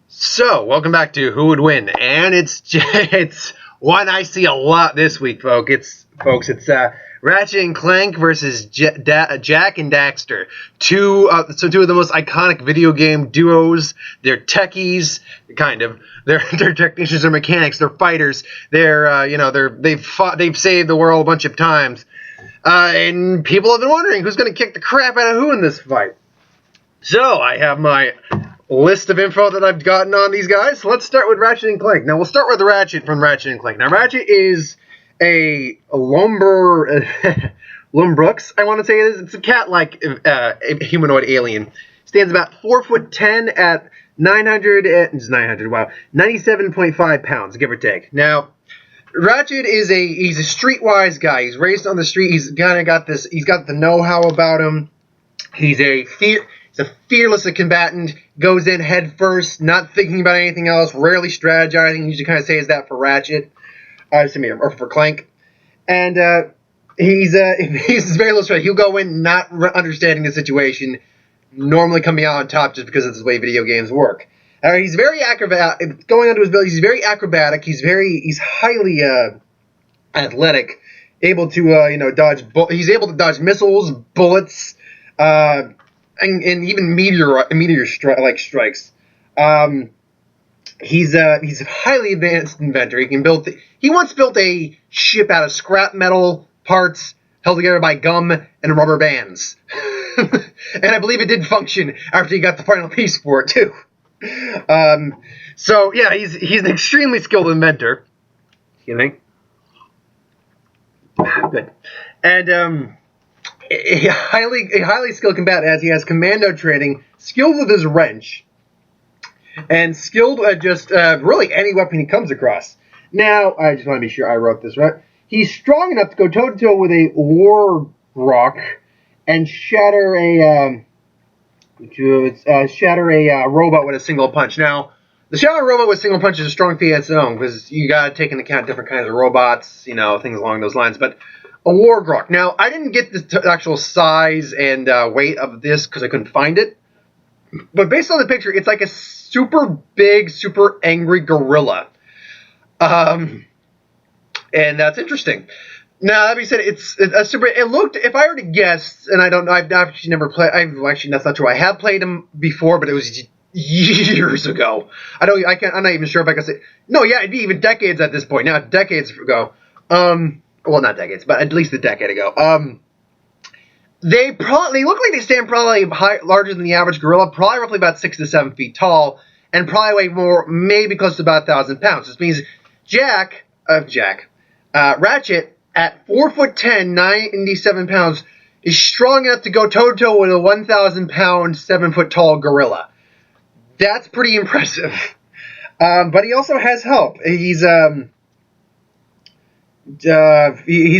So, welcome back to Who Would Win, and it's one I see a lot this week, folks. It's Rachet and Clank versus Jak and Daxter, two of the most iconic video game duos. They're techies, kind of. They're technicians, they're mechanics, they're fighters. They've saved the world a bunch of times, and people have been wondering who's going to kick the crap out of who in this fight. So, I have my list of info that I've gotten on these guys. So let's start with Rachet and Clank. Now, we'll start with Rachet from Rachet and Clank. Now, Rachet is a Lumbrooks, I want to say it is. It's a cat-like humanoid alien. Stands about 4'10" at 97.5 pounds, give or take. Now, Rachet he's a streetwise guy. He's raised on the street. He's kind of got this. He's got the know-how about him. He's a fearless combatant, goes in head first, not thinking about anything else, rarely strategizing. Usually kind of say is that for Rachet, or for Clank. And he's very low stress. He'll go in not understanding the situation, normally coming out on top just because it's the way video games work. He's very acrobatic. Going on to his abilities, he's very acrobatic. He's highly athletic, able to dodge. He's able to dodge missiles, bullets. And even meteor strikes. He's a highly advanced inventor. He once built a ship out of scrap metal parts held together by gum and rubber bands. And I believe it did function after he got the final piece for it too. So yeah, he's an extremely skilled inventor. You think? Good. And a highly skilled combatant, as he has commando training, skilled with his wrench, and skilled at just really any weapon he comes across. Now, I just want to be sure I wrote this right. He's strong enough to go toe-to-toe with a war rock and shatter a robot with a single punch. Now, the shatter a robot with a single punch is a strong feat of its own, because you got to take into account different kinds of robots, things along those lines, but a Wargrok. Now, I didn't get the actual size and weight of this because I couldn't find it. But based on the picture, it's like a super big, super angry gorilla. And that's interesting. Now, that being said, it looked, if I were to guess, and I don't know, I've actually never played, that's not true. I have played him before, but it was years ago. I'm not even sure if I can say, no, yeah, it'd be even decades at this point. Now, decades ago. Well, not decades, but at least a decade ago. They look like they stand probably larger than the average gorilla, probably roughly about 6 to 7 feet tall, and probably weigh more, maybe close to about 1,000 pounds. This means Rachet, at 4'10", 97 pounds, is strong enough to go toe-to-toe with a 1,000-pound, 7-foot tall gorilla. That's pretty impressive. But he also has help. He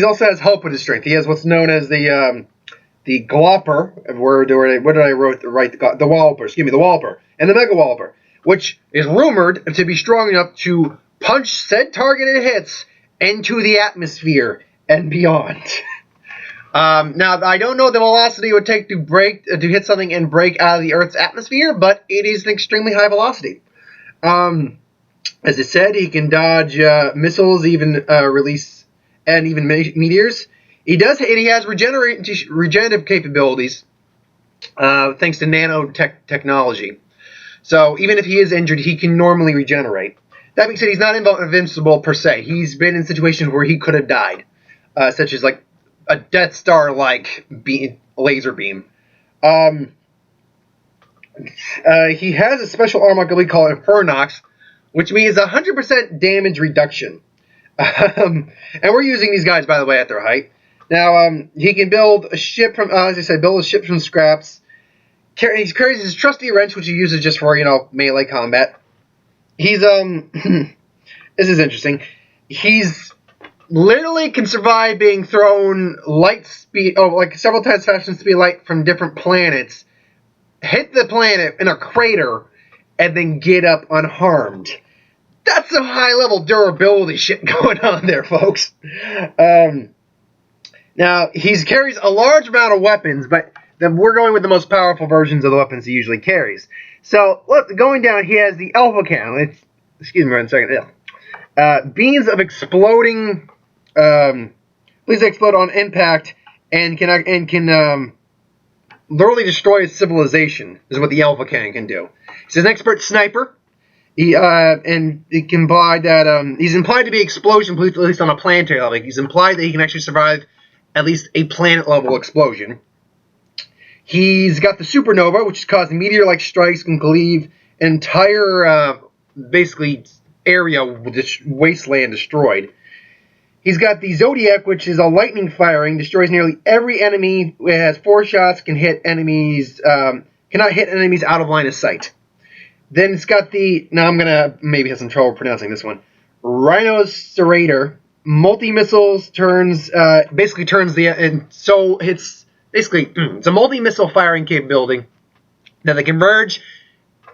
also has help with his strength. He has what's known as the Glopper. Where did I write the Walloper? Excuse me, the Walloper and the Mega Walloper, which is rumored to be strong enough to punch said targeted hits into the atmosphere and beyond. Now, I don't know the velocity it would take to hit something and break out of the Earth's atmosphere, but it is an extremely high velocity. As I said, he can dodge missiles, even release, and even meteors. He has regenerative capabilities, thanks to nanotechnology. So even if he is injured, he can normally regenerate. That being said, he's not invincible per se. He's been in situations where he could have died, such as like a Death Star-like laser beam. He has a special armor we call Infernox, which means 100% damage reduction. And we're using these guys, by the way, at their height. Now, he can build a ship from, scraps. He carries his trusty wrench, which he uses just for, melee combat. He's, this is interesting. He's literally can survive being thrown several times faster than speed of light from different planets, hit the planet in a crater, and then get up unharmed. That's some high-level durability shit going on there, folks. Now, he carries a large amount of weapons, but then we're going with the most powerful versions of the weapons he usually carries. So, look, going down, he has the Alpha Cannon. Excuse me one second. Beams of exploding, please explode on impact and can literally destroy a civilization, is what the Alpha Cannon can do. He's an expert sniper. And it can imply that he's implied to be explosion, at least on a planetary level. He's implied that he can actually survive at least a planet-level explosion. He's got the supernova, which causes meteor-like strikes, can leave an entire, basically, area with this wasteland destroyed. He's got the Zodiac, which is a lightning firing, destroys nearly every enemy. It has 4 shots, can hit enemies, cannot hit enemies out of line of sight. Then it's got the, now I'm going to maybe have some trouble pronouncing this one, Rhinocerator. Multi-missiles basically turns the, and so it's basically, it's a multi-missile firing capability that they converge.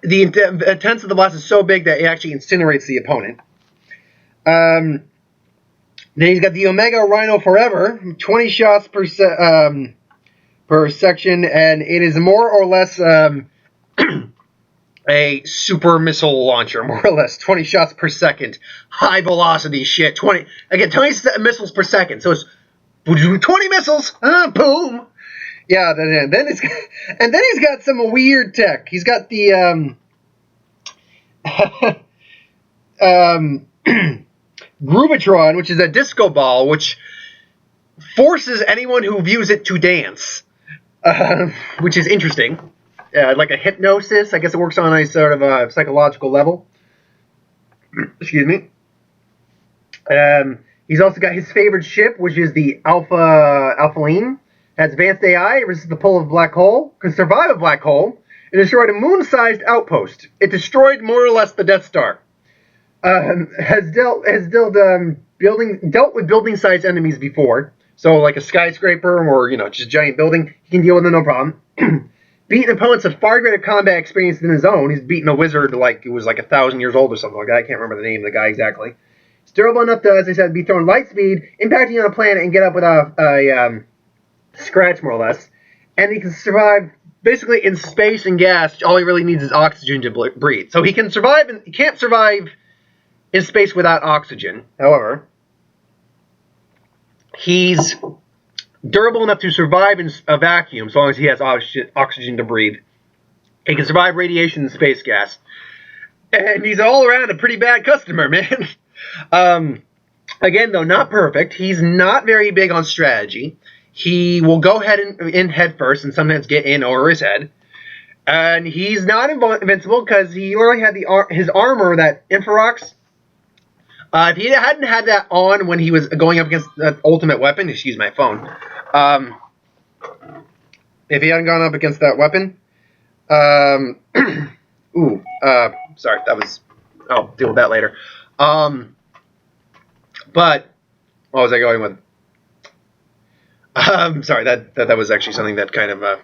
The intensity of the blast is so big that it actually incinerates the opponent. Then he's got the Omega Rhino Forever, 20 shots per section, and it is more or less a super missile launcher, more or less, 20 shots per second, high velocity shit, 20 missiles per second, so it's 20 missiles, boom. Yeah, then he's got some weird tech. He's got the Groovatron, which is a disco ball, which forces anyone who views it to dance, which is interesting. Like a hypnosis. I guess it works on a sort of a psychological level. Excuse me. He's also got his favorite ship, which is the Alphaline. Has advanced AI, resists the pull of a black hole, can survive a black hole, and destroyed a moon-sized outpost. It destroyed more or less the Death Star. Has dealt with building-sized enemies before. So like a skyscraper or just a giant building, he can deal with it no problem. Beaten opponents with far greater combat experience than his own. He's beaten a wizard like it was like 1,000 years old or something like that. I can't remember the name of the guy exactly. He's durable enough to, as I said, be thrown light speed, impacting on a planet, and get up without a scratch, more or less. And he can survive basically in space and gas. All he really needs is oxygen to breathe. So he can survive. He can't survive in space without oxygen. However, he's durable enough to survive in a vacuum, as long as he has oxygen to breathe. He can survive radiation and space gas. And he's all around a pretty bad customer, man. Again, though, not perfect. He's not very big on strategy. He will go head first and sometimes get in over his head. And he's not invincible because he already had his armor, that Infrarox. If he hadn't had that on when he was going up against the ultimate weapon, excuse my phone. If he hadn't gone up against that weapon, sorry, I'll deal with that later. But what was I going with? Sorry, that was actually something that kind of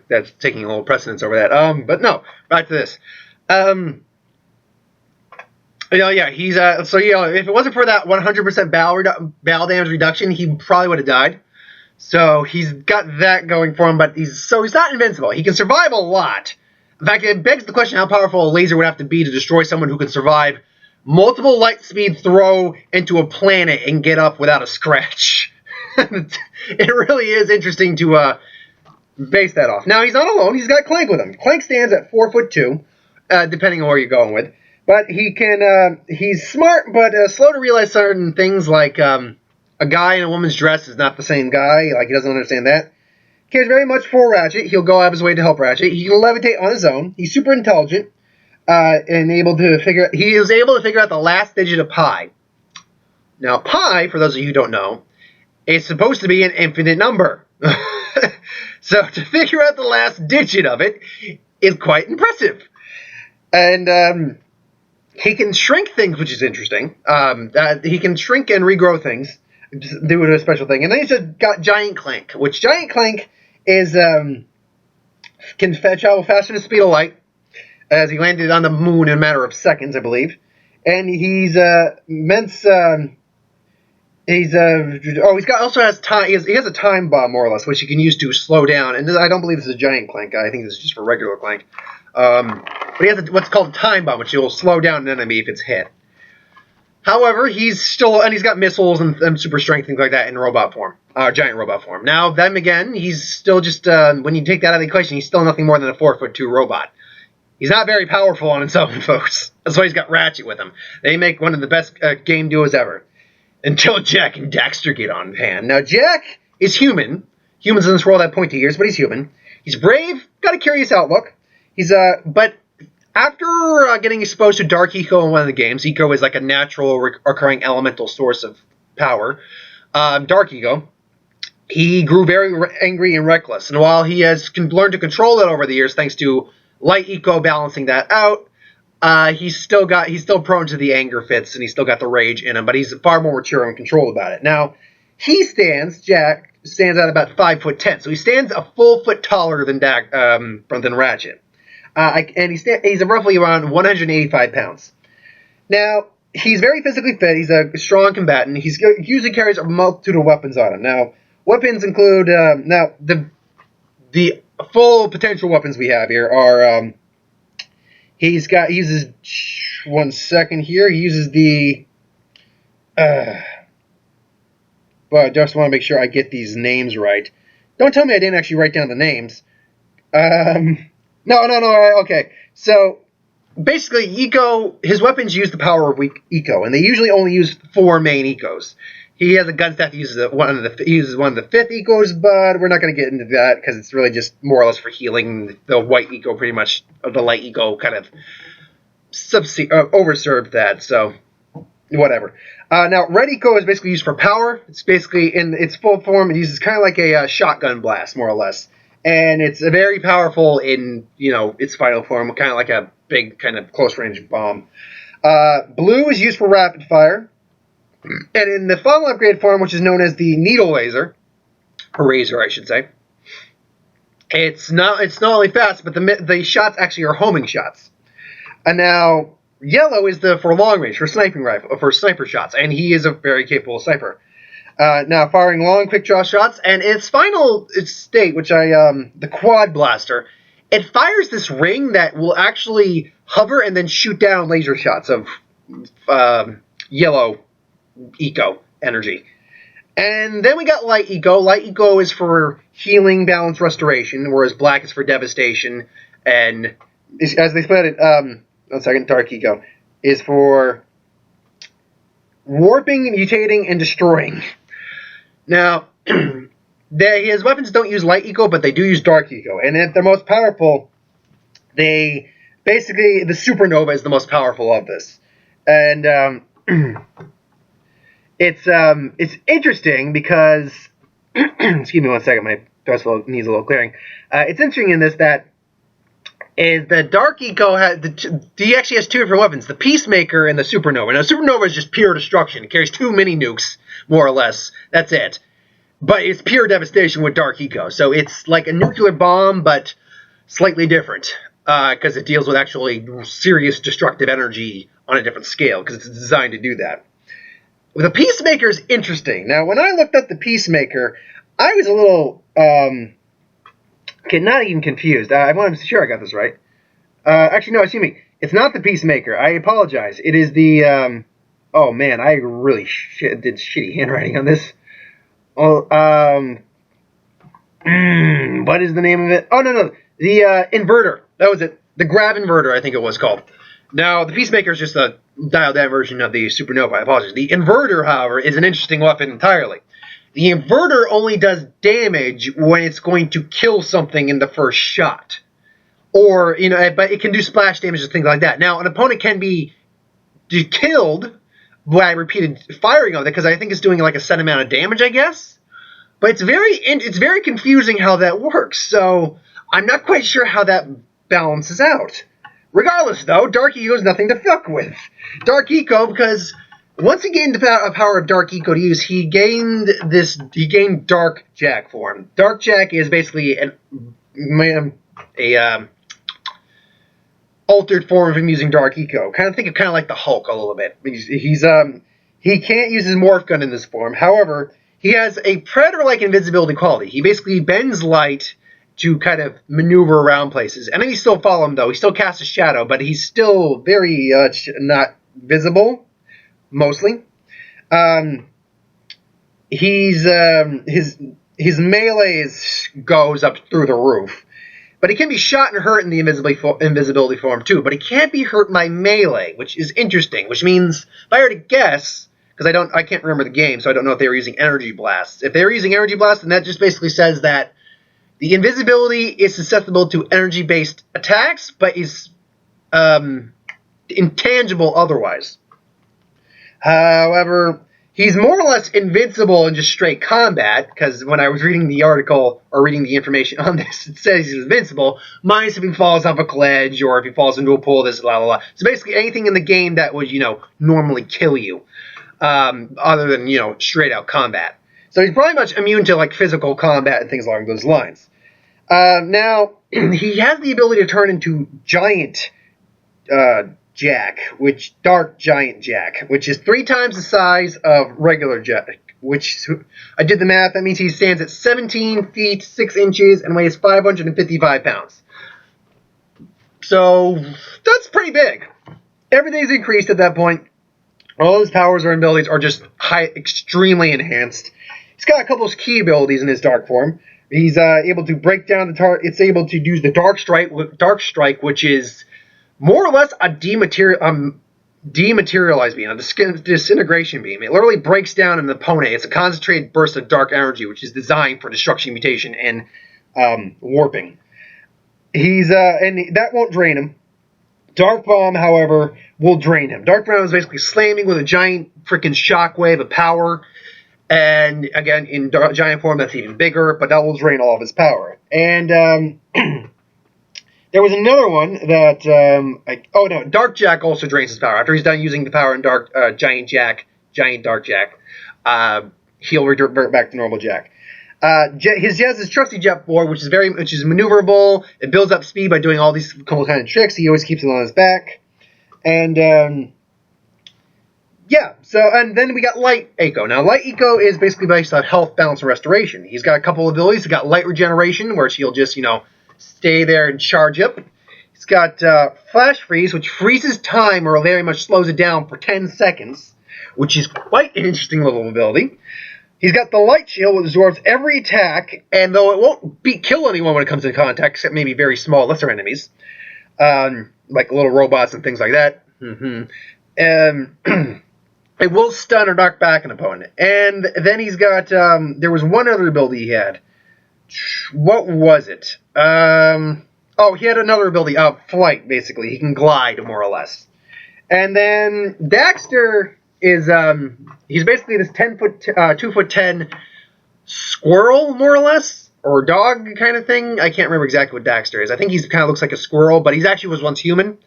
that's taking a little precedence over that. But no, back to this. He's so if it wasn't for that 100% battle damage reduction, he probably would have died. So he's got that going for him, but he's not invincible. He can survive a lot. In fact, it begs the question how powerful a laser would have to be to destroy someone who can survive multiple light speed throw into a planet and get up without a scratch. It really is interesting to base that off. Now, he's not alone. He's got Clank with him. Clank stands at 4'2", depending on where you're going with. But he's smart, but slow to realize certain things, like a guy in a woman's dress is not the same guy. Like, he doesn't understand that. Cares very much for Ratchet. He'll go out of his way to help Ratchet. He can levitate on his own. He's super intelligent, and he was able to figure out the last digit of pi. Now, pi, for those of you who don't know, is supposed to be an infinite number. So to figure out the last digit of it is quite impressive. And he can shrink things, which is interesting. He can shrink and regrow things, do a special thing. And then he's got Giant Clank, which Giant Clank is can travel faster than the speed of light, as he landed on the moon in a matter of seconds, I believe. And he's immense. He's also has time. He has a time bomb more or less, which he can use to slow down. And I don't believe this is a giant Clank. I think this is just for regular Clank. But he has what's called a time bomb, which will slow down an enemy if it's hit. However, he's got missiles and super strength, things like that in robot form, giant robot form. Now, them again, he's still just, when you take that out of the equation, he's still nothing more than a 4'2" robot. He's not very powerful on his own, folks. That's why he's got Rachet with him. They make one of the best game duos ever. Until Jak and Daxter get on hand. Now, Jak is human. Humans in this world have pointy ears, but he's human. He's brave, got a curious outlook. But after getting exposed to Dark Eco in one of the games, Eco is like a natural recurring elemental source of power. Dark Eco, he grew very angry and reckless. And while he has learned to control it over the years, thanks to Light Eco balancing that out, he's still prone to the anger fits, and he's still got the rage in him, but he's far more mature and controlled about it. Now, Jak stands at about 5'10", so he stands a full foot taller than Rachet. And he's roughly around 185 pounds. Now, he's very physically fit. He's a strong combatant. He usually carries a multitude of weapons on him. Now, weapons include the full potential weapons we have here are he uses one second here. He uses the but I just want to make sure I get these names right. Don't tell me I didn't actually write down the names. No, okay. So, basically, Eco, his weapons use the power of Eco, and they usually only use 4 main Ecos. He has a gun staff that uses one of the 5th Ecos, but we're not going to get into that, because it's really just more or less for healing. The white Eco, pretty much, the light Eco kind of overserved that, so whatever. Now, red Eco is basically used for power. It's basically, in its full form, it uses kind of like a shotgun blast, more or less. And it's very powerful in, its final form, kind of like a big, kind of close-range bomb. Blue is used for rapid fire. And in the final upgrade form, which is known as the needle laser, or razor, I should say, it's not only fast, but the shots actually are homing shots. And now, yellow is for long range, for sniper shots, and he is a very capable sniper. Now firing long, quick draw shots, and its final state, which the quad blaster, it fires this ring that will actually hover and then shoot down laser shots of yellow Eco energy. And then we got light Eco. Light Eco is for healing, balance, restoration, whereas black is for devastation, and as they split it, one second, dark Eco is for warping, mutating, and destroying. Now, his weapons don't use light Eco, but they do use dark Eco. And if they're most powerful, the supernova is the most powerful of this. And it's interesting because excuse me one second, my throat needs a little clearing. It's interesting in this that the dark Eco he actually has 2 different weapons: the Peacemaker and the Supernova. Now, Supernova is just pure destruction. It carries 2 mini nukes, more or less. That's it. But it's pure devastation with Dark Eco. So it's like a nuclear bomb, but slightly different. Because it deals with actually serious destructive energy on a different scale. Because it's designed to do that. The Peacemaker is interesting. Now, when I looked up the Peacemaker, I was a little, not even confused. I want to be sure I got this right. Actually, no, excuse me. It's not the Peacemaker. I apologize. It is the, oh man, I really did shitty handwriting on this. Oh, what is the name of it? Oh, no. The Inverter. That was it. The Grav Inverter, I think it was called. Now, the Peacemaker is just a dialed-down version of the Supernova. I apologize. The Inverter, however, is an interesting weapon entirely. The Inverter only does damage when it's going to kill something in the first shot. Or, but it can do splash damage and things like that. Now, an opponent can be killed by repeated firing of it, because I think it's doing like a set amount of damage, I guess. But it's very confusing how that works. So, I'm not quite sure how that balances out. Regardless, though, Dark Eco is nothing to fuck with. Dark Eco, because once he gained the power of Dark Eco to use, he gained Dark Jak form. Dark Jak is basically a altered form of him using Dark Eco. Think of like the Hulk a little bit. He's He can't use his morph gun in this form. However, he has a Predator-like invisibility quality. He basically bends light to kind of maneuver around places. Enemies still follow him, though. He still casts a shadow, but he's still very not visible, mostly. His melee goes up through the roof. But he can be shot and hurt in the invisibility form, too. But he can't be hurt by melee, which is interesting. Which means, if I were to guess, because I can't remember the game, so I don't know if they were using energy blasts. If they were using energy blasts, then that just basically says that the invisibility is susceptible to energy-based attacks, but is intangible otherwise. However, he's more or less invincible in just straight combat, because when I was reading the article, or reading the information on this, it says he's invincible, minus if he falls off a ledge, or if he falls into a pool, this, blah, blah, blah. So basically anything in the game that would, normally kill you, other than, straight out combat. So he's pretty much immune to, like, physical combat and things along those lines. Now, he has the ability to turn into Giant Jack, Dark Giant Jack, which is 3 times the size of regular Jack, which, I did the math, that means he stands at 17 feet, 6 inches, and weighs 555 pounds. So, that's pretty big. Everything's increased at that point. All his powers or abilities are just extremely enhanced. He's got a couple of key abilities in his dark form. He's able to break down the target. It's able to use the Dark Strike, which is more or less a dematerialized beam, a disintegration beam. It literally breaks down an opponent. It's a concentrated burst of dark energy, which is designed for destruction, mutation, and warping. And that won't drain him. Dark Bomb, however, will drain him. Dark Bomb is basically slamming with a giant freaking shockwave of power. And again, in giant form, that's even bigger, but that will drain all of his power. And there was another one that, Dark Jack also drains his power. After he's done using the power in Giant Dark Jack, he'll revert back to normal Jack. He has his trusty jet board, which is maneuverable. It builds up speed by doing all these cool kind of tricks. He always keeps it on his back. And, and then we got Light Eco. Now, Light Eco is basically based on health, balance, and restoration. He's got a couple of abilities. He's got Light Regeneration, where she'll just, stay there and charge up. He's got Flash Freeze, which freezes time or very much slows it down for 10 seconds, which is quite an interesting little ability. He's got the Light Shield, which absorbs every attack, and though it won't kill anyone when it comes in contact, except maybe very small, lesser enemies, like little robots and things like that. It will stun or knock back an opponent. And then he's got, there was one other ability he had. What was it? He had another ability, flight, basically. He can glide, more or less. And then Daxter is, he's basically this 2'10" squirrel, more or less, or dog kind of thing. I can't remember exactly what Daxter is. I think he kind of looks like a squirrel, but he actually was once human.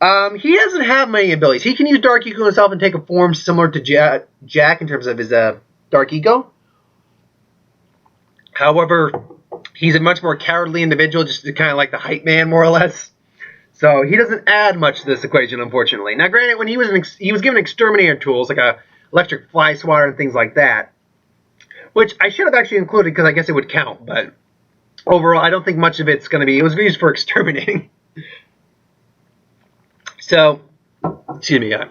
He doesn't have many abilities. He can use Dark Eco himself and take a form similar to Jack in terms of his Dark Eco. However, he's a much more cowardly individual, just kind of like the hype man, more or less. So he doesn't add much to this equation, unfortunately. Now, granted, when he was given exterminator tools like a electric fly swatter and things like that, which I should have actually included because I guess it would count. But overall, I don't think much of it's going to be. It was used for exterminating. So, excuse me, I have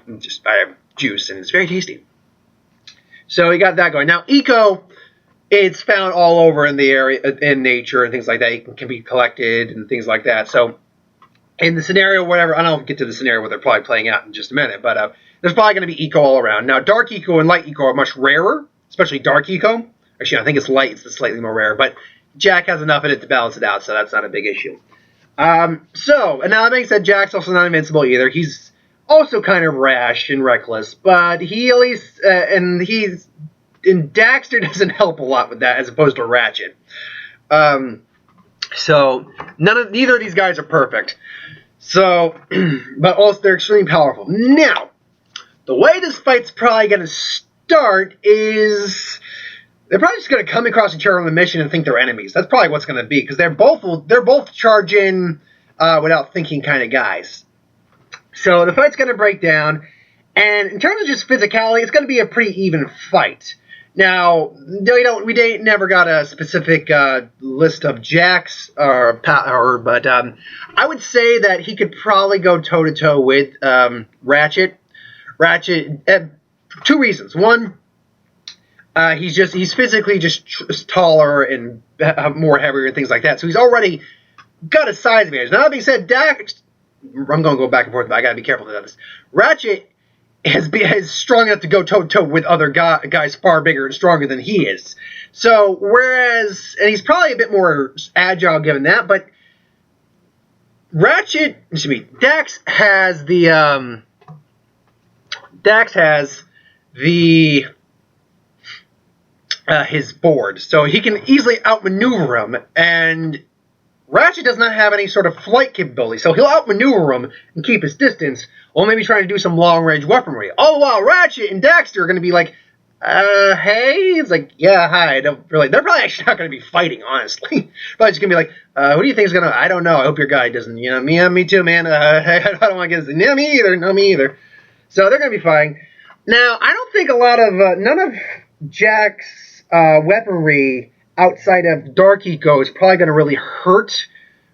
juice, and it's very tasty. So we got that going. Now, Eco, it's found all over in the area, in nature and things like that. It can be collected and things like that. So, in the scenario, whatever, I don't get to the scenario where they're probably playing out in just a minute, but there's probably going to be Eco all around. Now, Dark Eco and Light Eco are much rarer, especially Dark Eco. Actually, I think it's Light, it's slightly more rare, but Jack has enough in it to balance it out, so that's not a big issue. And now that being said, Jack's also not invincible either. He's also kind of rash and reckless, but he at least, and Daxter doesn't help a lot with that as opposed to Ratchet. So neither of these guys are perfect. So, but also they're extremely powerful. Now, the way this fight's probably going to start is they're probably just going to come across each other on the mission and think they're enemies. That's probably what's going to be, because they're both charge in without thinking kind of guys. So the fight's going to break down, And in terms of just physicality, it's going to be a pretty even fight. Now, we never got a specific list of Jak's, but I would say that he could probably go toe to toe with Rachet. Rachet, two reasons. One, he's physically just taller and more heavier and things like that. So he's already got a size advantage. Now that being said, Dax, I'm going to go back and forth, but I got to be careful about this. Rachet is strong enough to go toe-to-toe with other guys far bigger and stronger than he is. So, and he's probably a bit more agile given that, but Dax has his board, so he can easily outmaneuver him, and Rachet does not have any sort of flight capability, so he'll outmaneuver him and keep his distance, while maybe trying to do some long-range weaponry. All the while, Rachet and Daxter are going to be like, hey? It's like, yeah, hi. They're probably actually not going to be fighting, honestly. Probably just going to be like, who do you think is going to, I don't know, I hope your guy doesn't, me too, man. I don't want to get this, no, me either. So they're going to be fighting. Now, I don't think none of Jak's weaponry outside of Dark Eco is probably going to really hurt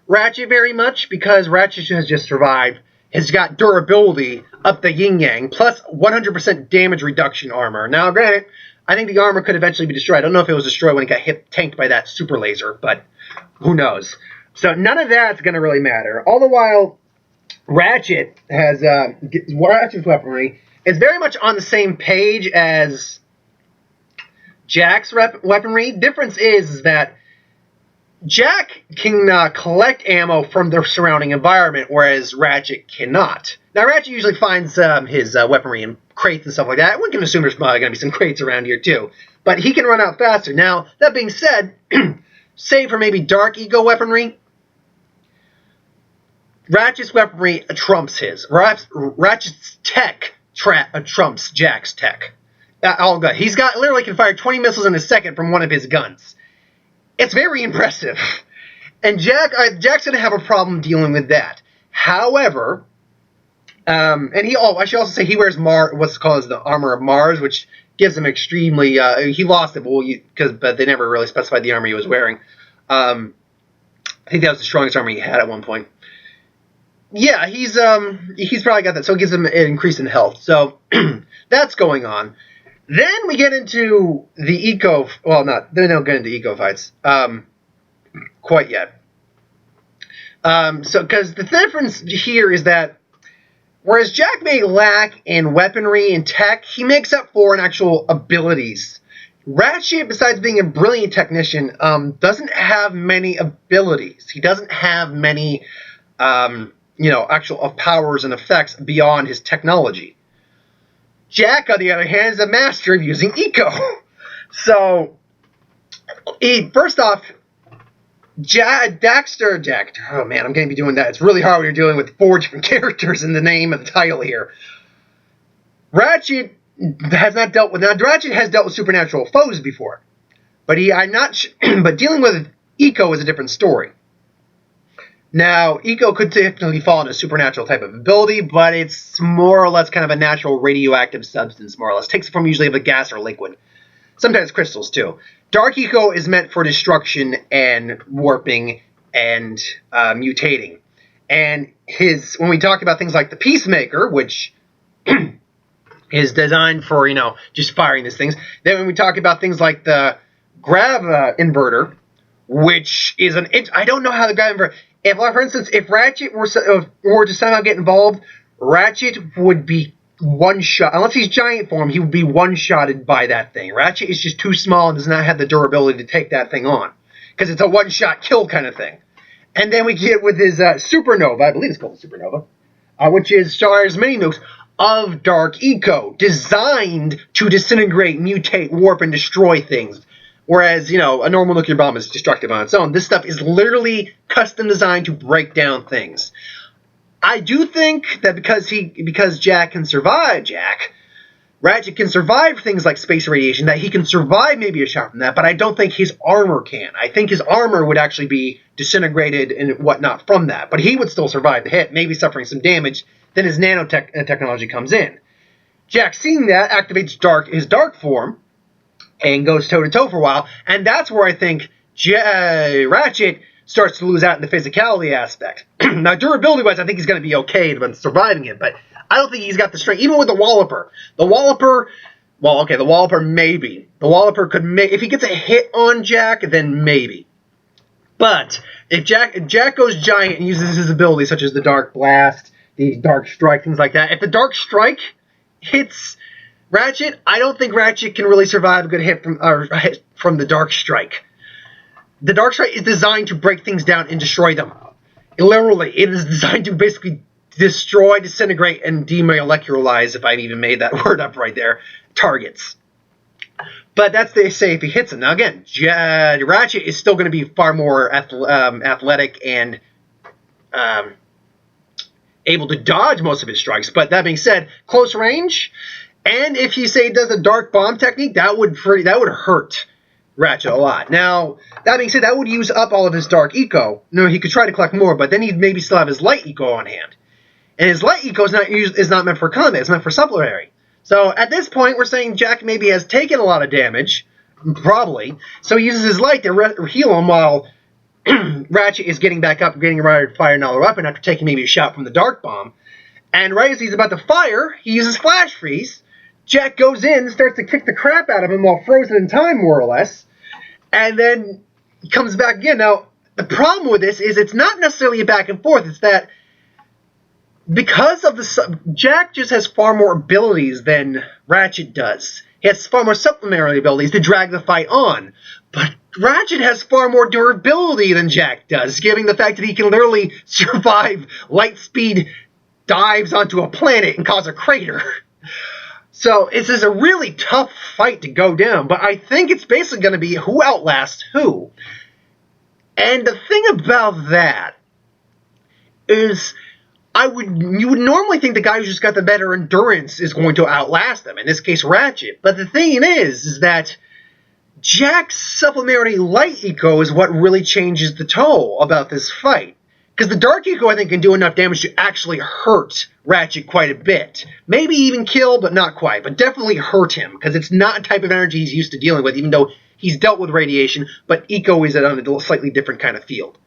Rachet very much, because Rachet has just survived, has got durability up the yin-yang, plus 100% damage reduction armor. Now, granted, I think the armor could eventually be destroyed. I don't know if it was destroyed when it got tanked by that super laser, but who knows. So none of that's going to really matter. All the while, Rachet's weaponry is very much on the same page as Jak's weaponry. Difference is that Jak can collect ammo from the surrounding environment, whereas Rachet cannot. Now, Rachet usually finds his weaponry in crates and stuff like that. One can assume there's probably going to be some crates around here, too. But he can run out faster. Now, that being said, save for maybe Dark Eco weaponry, Rachet's weaponry trumps his. Rachet's tech trumps Jak's tech. All good. He's literally can fire 20 missiles in a second from one of his guns. It's very impressive. And Jak's going to have a problem dealing with that. However, I should also say he wears what's called the armor of Mars, which gives him extremely, he lost it, but they never really specified the armor he was wearing. I think that was the strongest armor he had at one point. Yeah, he's probably got that, so it gives him an increase in health. So, that's going on. Then we get into the they don't get into eco fights quite yet. Because the difference here is that whereas Jak may lack in weaponry and tech, he makes up for in actual abilities. Rachet, besides being a brilliant technician, doesn't have many abilities. He doesn't have many, actual powers and effects beyond his technology. Jak, on the other hand, is a master of using eco. So, first off, Daxter, oh man, I'm going to be doing that. It's really hard when you're dealing with 4 different characters in the name of the title here. Rachet has dealt with supernatural foes before, but dealing with eco is a different story. Now, eco could technically fall into a supernatural type of ability, but it's more or less kind of a natural radioactive substance, more or less. Takes the form usually of a gas or liquid. Sometimes crystals, too. Dark eco is meant for destruction and warping and mutating. And when we talk about things like the Peacemaker, which is designed for, just firing these things. Then when we talk about things like the Grav Inverter, which is I don't know how the Grav Inverter... for instance, if Rachet were to somehow get involved, Rachet would be one-shot. Unless he's giant form, he would be one-shotted by that thing. Rachet is just too small and does not have the durability to take that thing on. Because it's a one-shot kill kind of thing. And then we get with his Supernova, I believe it's called Supernova, which fires many nukes of Dark Eco, designed to disintegrate, mutate, warp, and destroy things. Whereas, a normal nuclear bomb is destructive on its own. This stuff is literally custom designed to break down things. I do think that because Jak can survive, Rachet can survive things like space radiation, that he can survive maybe a shot from that, but I don't think his armor can. I think his armor would actually be disintegrated and whatnot from that, but he would still survive the hit, maybe suffering some damage. Then his nanotechnology comes in. Jak, seeing that, activates his dark form and goes toe-to-toe for a while. And that's where I think Ratchet starts to lose out in the physicality aspect. Now, durability-wise, I think he's going to be okay about surviving it, but I don't think he's got the strength. Even with the Walloper. The Walloper, well, okay, the Walloper maybe. The Walloper could if he gets a hit on Jak, then maybe. But if Jak goes giant and uses his abilities, such as the Dark Blast, the Dark Strike, things like that, if the Dark Strike hits Ratchet, I don't think Ratchet can really survive a good hit from the Dark Strike. The Dark Strike is designed to break things down and destroy them. Literally, it is designed to basically destroy, disintegrate, and demolecularize, if I even made that word up right there, targets. But that's, they say, if he hits them. Now again, Ratchet is still going to be far more athletic and able to dodge most of his strikes. But that being said, close range, and if you say he does a dark bomb technique, that would hurt Ratchet a lot. Now, that being said, that would use up all of his dark eco. No, he could try to collect more, but then he'd maybe still have his light eco on hand. And his light eco is not meant for combat, it's meant for supplementary. So at this point, we're saying Jak maybe has taken a lot of damage, probably. So he uses his light to heal him while Ratchet is getting back up, getting ready to fire another weapon after taking maybe a shot from the dark bomb. And right as he's about to fire, he uses Flash Freeze. Jak goes in, starts to kick the crap out of him while frozen in time, more or less. And then he comes back again. Now, the problem with this is it's not necessarily a back and forth. It's that because of Jak just has far more abilities than Ratchet does. He has far more supplementary abilities to drag the fight on. But Ratchet has far more durability than Jak does, given the fact that he can literally survive light speed dives onto a planet and cause a crater. So this is a really tough fight to go down, but I think it's basically going to be who outlasts who. And the thing about that is you would normally think the guy who's just got the better endurance is going to outlast them, in this case Ratchet. But the thing is that Jak's supplementary light eco is what really changes the toll about this fight. Because the dark eco, I think, can do enough damage to actually hurt Ratchet quite a bit. Maybe even kill, but not quite. But definitely hurt him, because it's not a type of energy he's used to dealing with, even though he's dealt with radiation, but eco is on a slightly different kind of field.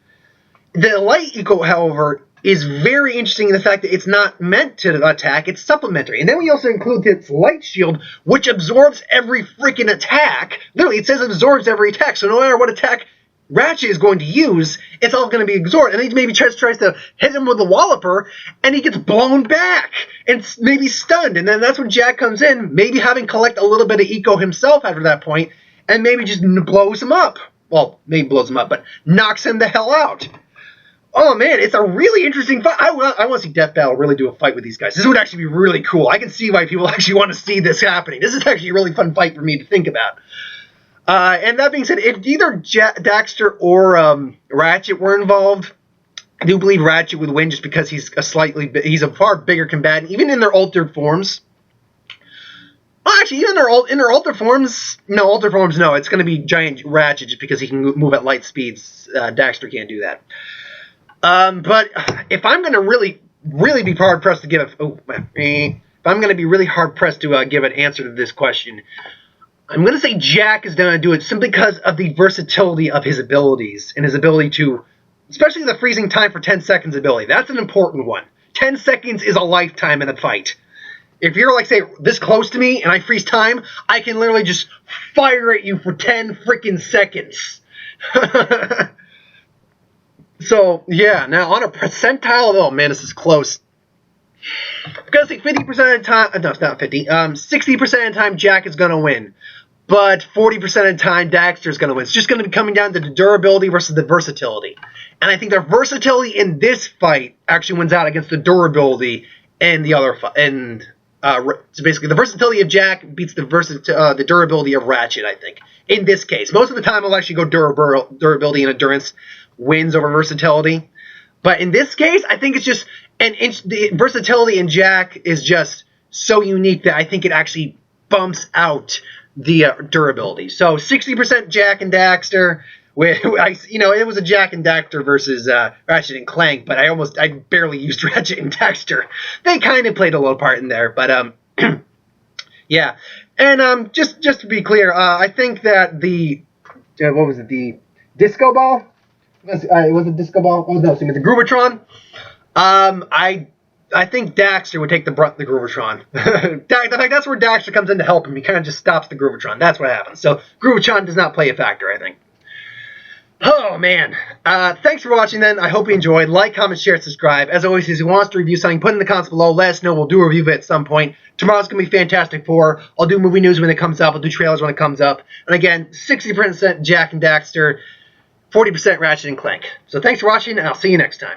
The light eco, however, is very interesting in the fact that it's not meant to attack, it's supplementary. And then we also include its light shield, which absorbs every freaking attack. Literally, it says it absorbs every attack, so no matter what attack Ratchet is going to use, it's all going to be absorbed. And then he maybe tries to hit him with a Walloper, and he gets blown back and maybe stunned. And then that's when Jak comes in, maybe having collect a little bit of eco himself after that point, and maybe just blows him up. Well, maybe blows him up, but knocks him the hell out. Oh man, it's a really interesting fight. I want to see Death Battle really do a fight with these guys. This would actually be really cool. I can see why people actually want to see this happening. This is actually a really fun fight for me to think about. And that being said, if either Daxter or Ratchet were involved, I do believe Ratchet would win just because he's a far bigger combatant, even in their altered forms. Well, actually, even in their altered forms, no, it's going to be giant Ratchet just because he can move at light speeds. Daxter can't do that. But if I'm going to really be hard pressed to give give an answer to this question, I'm going to say Jak is going to do it simply because of the versatility of his abilities and his ability to, especially the freezing time for 10 seconds ability. That's an important one. 10 seconds is a lifetime in a fight. If you're, like, say, this close to me and I freeze time, I can literally just fire at you for 10 freaking seconds. So, yeah, now on a percentile, oh man, this is close. I'm going to say 50% of the time, no, it's not 50, 60% of the time Jak is going to win. But 40% of the time Daxter is going to win. It's just going to be coming down to the durability versus the versatility. And I think the versatility in this fight actually wins out against the durability in the other fight. So basically, the versatility of Jak beats the durability of Ratchet, I think. In this case. Most of the time, I'll actually go durability and endurance wins over versatility. But in this case, I think it's just the versatility in Jak is just so unique that I think it actually bumps out the durability. So 60% Jak and Daxter. It was a Jak and Daxter versus Rachet and Clank, but I barely used Rachet and Daxter. They kind of played a little part in there, but Yeah, and just to be clear, I think that the what was it, the disco ball? Was it disco ball? Oh no, the Groovatron. I think Daxter would take the brunt of the Groovatron. In fact, that's where Daxter comes in to help him. He kind of just stops the Groovatron. That's what happens. So Groovatron does not play a factor, I think. Oh, man. Thanks for watching, then. I hope you enjoyed. Like, comment, share, subscribe. As always, if you want us to review something, put it in the comments below. Let us know. We'll do a review of it at some point. Tomorrow's going to be Fantastic Four. I'll do movie news when it comes up. I'll do trailers when it comes up. And again, 60% Jak and Daxter, 40% Rachet and Clank. So thanks for watching, and I'll see you next time.